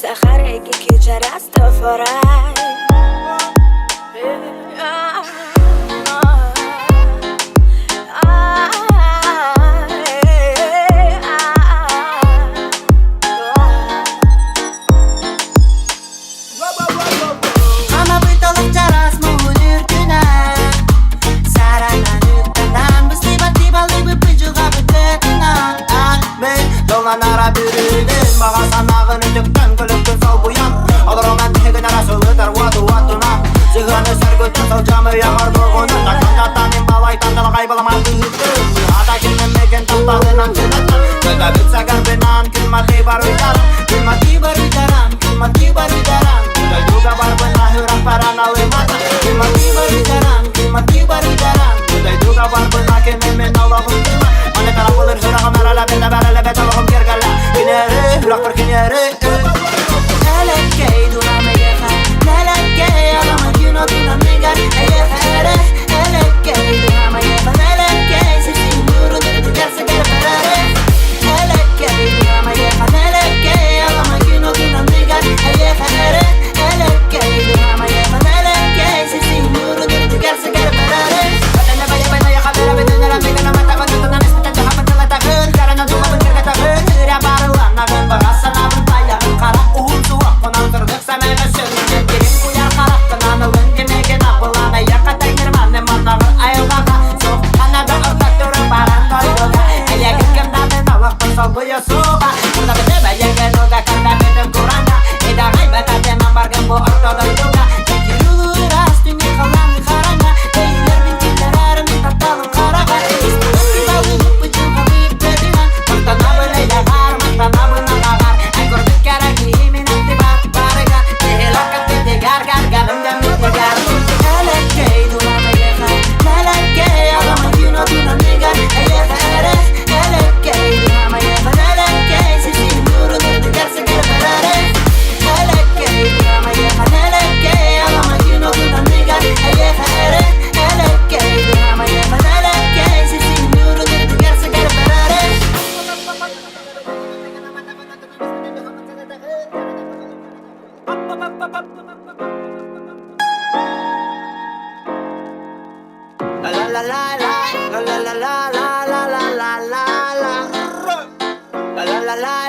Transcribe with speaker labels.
Speaker 1: Сахарики кича Растафарай.
Speaker 2: Nara bürüdün Bağa sanağın ötüktün Gülüktün sol buyan Olur romantikin arası öter vadu vatuna Zıhını sərgütün sol camı yağar doğunun Nakandatan imbalaytan dal kaybolamadı hüttün Hata kinlemegen taptalığından çınıttın Söyle bitse garbinan Külmati bar uydaran Külmati bar uydaran Külmati bar uydaran Güzel juga bar bına hürak paran alımatan Külmati bar uydaran Külmati bar uydaran Güzel juga bar bına kememin Allah'ım durma Mane taraf olur hürakım erele bete berele bete Allah'ım gergele Kinere hürak bir kinere Elekey durame yeha Nelekey alama güno dinamigar Eyefere Elekey durame yeha Nelekey Sisi yuru dürtü gerse gerferere Elekey durame yeha Nelekey alama güno dinamigar Eyefere Elekey durame yeha Nelekey Sisi yuru dürtü gerse gerferere Badana baya bana yaka bera bedene la megana mata Tutunan ispita jaha patala takın Karana duma bencirga takın Hüra barılan nagın Bagasa nabın payagın Kara uhun suak Konan kırdık semene sönüncen Girin kuyar karaktan Anılın gemegen apılana Yakatay nirmanne manağın ayılgaga Sok kanada ortak durun paran doyuga Ayagın kemdamen alak Pasal buya suga Burada bede bayagen uga Kanda bedin kuranda Eda gaybata teman bargın Bu orta doyuga Tekirulur as Dünya kalan karanga Değiller bintiler arın Taptalın karaga İstiyor kitabı Bıcım habib dediğen Mantana böyle yagar Mantana buna kagar Ay kurduk kara giyimin Aktibat barıga Tehelakat dedi gar gar Garım demir gar Elekey durama yeha Nelekey alama güno dinamigar Eyefere Elekey durama yeha Nelekey Sisi yuru dürtü gerse gerferere Elekey durama yeha Nelekey alama güno dinamigar Eyefere Elekey durama yeha Nelekey Sisi yuru dürtü gerse gerferere La la la la la la la la la la la la la la la la la